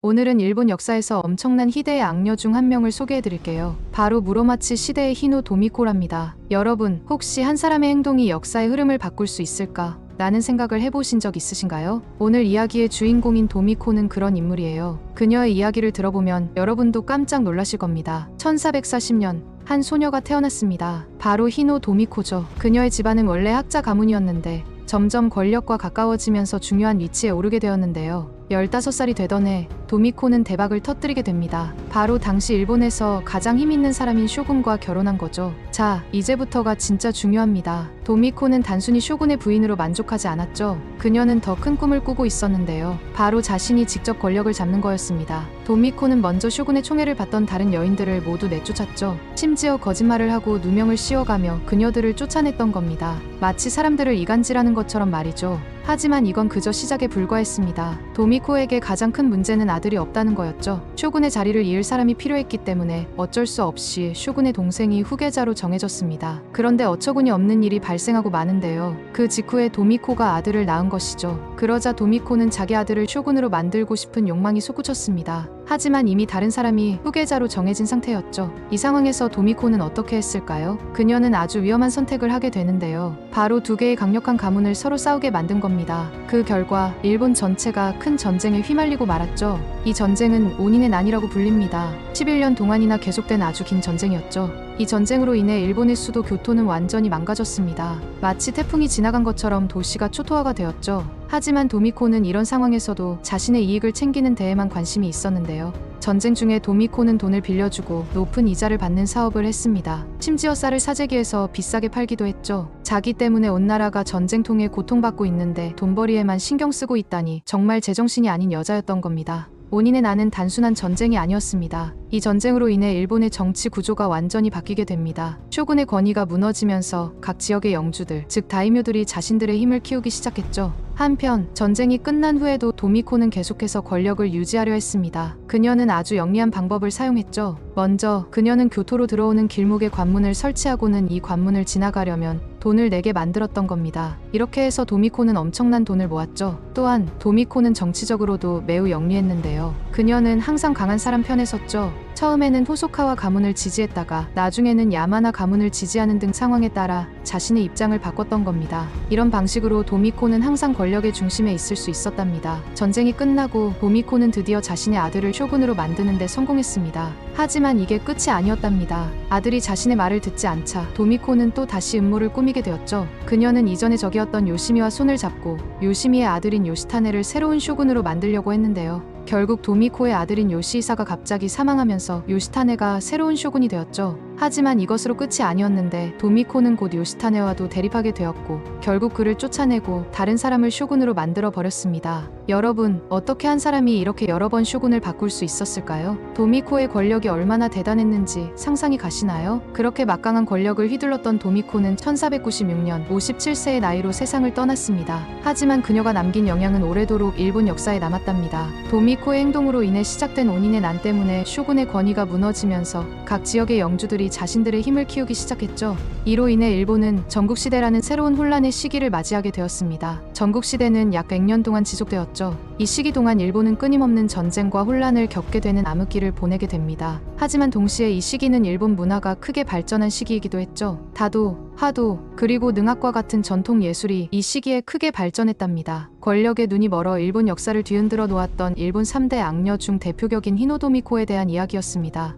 오늘은 일본 역사에서 엄청난 희대의 악녀 중 한 명을 소개해드릴게요. 바로 무로마치 시대의 히노 도미코랍니다. 여러분, 혹시 한 사람의 행동이 역사의 흐름을 바꿀 수 있을까? 라는 생각을 해보신 적 있으신가요? 오늘 이야기의 주인공인 도미코는 그런 인물이에요. 그녀의 이야기를 들어보면 여러분도 깜짝 놀라실 겁니다. 1440년 한 소녀가 태어났습니다. 바로 히노 도미코죠. 그녀의 집안은 원래 학자 가문이었는데 점점 권력과 가까워지면서 중요한 위치에 오르게 되었는데요. 15살이 되던 해 도미코는 대박을 터뜨리게 됩니다. 바로 당시 일본에서 가장 힘있는 사람인 쇼군과 결혼한 거죠. 자, 이제부터가 진짜 중요합니다. 도미코는 단순히 쇼군의 부인으로 만족하지 않았죠. 그녀는 더 큰 꿈을 꾸고 있었는데요. 바로 자신이 직접 권력을 잡는 거였습니다. 도미코는 먼저 쇼군의 총애를 받던 다른 여인들을 모두 내쫓았죠. 심지어 거짓말을 하고 누명을 씌워가며 그녀들을 쫓아냈던 겁니다. 마치 사람들을 이간질하는 것처럼 말이죠. 하지만 이건 그저 시작에 불과했습니다. 도미코에게 가장 큰 문제는 아들이 없다는 거였죠. 쇼군의 자리를 이을 사람이 필요했기 때문에 어쩔 수 없이 쇼군의 동생이 후계자로 정해졌습니다. 그런데 어처구니 없는 일이 발생하고 마는데요. 그 직후에 도미코가 아들을 낳은 것이죠. 그러자 도미코는 자기 아들을 쇼군으로 만들고 싶은 욕망이 솟구쳤습니다. 하지만 이미 다른 사람이 후계자로 정해진 상태였죠. 이 상황에서 도미코는 어떻게 했을까요? 그녀는 아주 위험한 선택을 하게 되는데요. 바로 두 개의 강력한 가문을 서로 싸우게 만든 겁니다. 그 결과 일본 전체가 큰 전쟁에 휘말리고 말았죠. 이 전쟁은 온인의 난이라고 불립니다. 11년 동안이나 계속된 아주 긴 전쟁이었죠. 이 전쟁으로 인해 일본의 수도 교토는 완전히 망가졌습니다. 마치 태풍이 지나간 것처럼 도시가 초토화가 되었죠. 하지만 도미코는 이런 상황에서도 자신의 이익을 챙기는 데에만 관심이 있었는데요. 전쟁 중에 도미코는 돈을 빌려주고 높은 이자를 받는 사업을 했습니다. 심지어 쌀을 사재기에서 비싸게 팔기도 했죠. 자기 때문에 온 나라가 전쟁통에 고통받고 있는데 돈벌이에만 신경 쓰고 있다니 정말 제정신이 아닌 여자였던 겁니다. 원인의 난은 단순한 전쟁이 아니었습니다. 이 전쟁으로 인해 일본의 정치 구조가 완전히 바뀌게 됩니다. 쇼군의 권위가 무너지면서 각 지역의 영주들, 즉 다이묘들이 자신들의 힘을 키우기 시작했죠. 한편 전쟁이 끝난 후에도 도미코는 계속해서 권력을 유지하려 했습니다. 그녀는 아주 영리한 방법을 사용했죠. 먼저 그녀는 교토로 들어오는 길목에 관문을 설치하고는 이 관문을 지나가려면 돈을 내게 만들었던 겁니다. 이렇게 해서 도미코는 엄청난 돈을 모았죠. 또한 도미코는 정치적으로도 매우 영리했는데요. 그녀는 항상 강한 사람 편에 섰죠. 처음에는 호소카와 가문을 지지했다가 나중에는 야마나 가문을 지지하는 등 상황에 따라 자신의 입장을 바꿨던 겁니다. 이런 방식으로 도미코는 항상 권력의 중심에 있을 수 있었답니다. 전쟁이 끝나고 도미코는 드디어 자신의 아들을 쇼군으로 만드는 데 성공했습니다. 하지만 이게 끝이 아니었답니다. 아들이 자신의 말을 듣지 않자 도미코는 또 다시 음모를 꾸미게 되었죠. 그녀는 이전의 적이었던 요시미와 손을 잡고 요시미의 아들인 요시타네를 새로운 쇼군으로 만들려고 했는데요. 결국 도미코의 아들인 요시히사가 갑자기 사망하면서 요시타네가 새로운 쇼군이 되었죠. 하지만 이것으로 끝이 아니었는데 도미코는 곧 요시타네와도 대립하게 되었고 결국 그를 쫓아내고 다른 사람을 쇼군으로 만들어 버렸습니다. 여러분, 어떻게 한 사람이 이렇게 여러 번 쇼군을 바꿀 수 있었을까요? 도미코의 권력이 얼마나 대단했는지 상상이 가시나요? 그렇게 막강한 권력을 휘둘렀던 도미코는 1496년 57세의 나이로 세상을 떠났습니다. 하지만 그녀가 남긴 영향은 오래도록 일본 역사에 남았답니다. 도미코의 행동으로 인해 시작된 원인의 난 때문에 쇼군의 권위가 무너지면서 각 지역의 영주들이 자신들의 힘을 키우기 시작했죠. 이로 인해 일본은 전국시대라는 새로운 혼란의 시기를 맞이하게 되었습니다. 전국시대는 약 100년 동안 지속되었죠. 이 시기 동안 일본은 끊임없는 전쟁과 혼란을 겪게 되는 암흑기를 보내게 됩니다. 하지만 동시에 이 시기는 일본 문화가 크게 발전한 시기이기도 했죠. 다도, 화도, 그리고 능악과 같은 전통 예술이 이 시기에 크게 발전했답니다. 권력의 눈이 멀어 일본 역사를 뒤흔들어 놓았던 일본 3대 악녀 중 대표격인 히노도미코에 대한 이야기였습니다.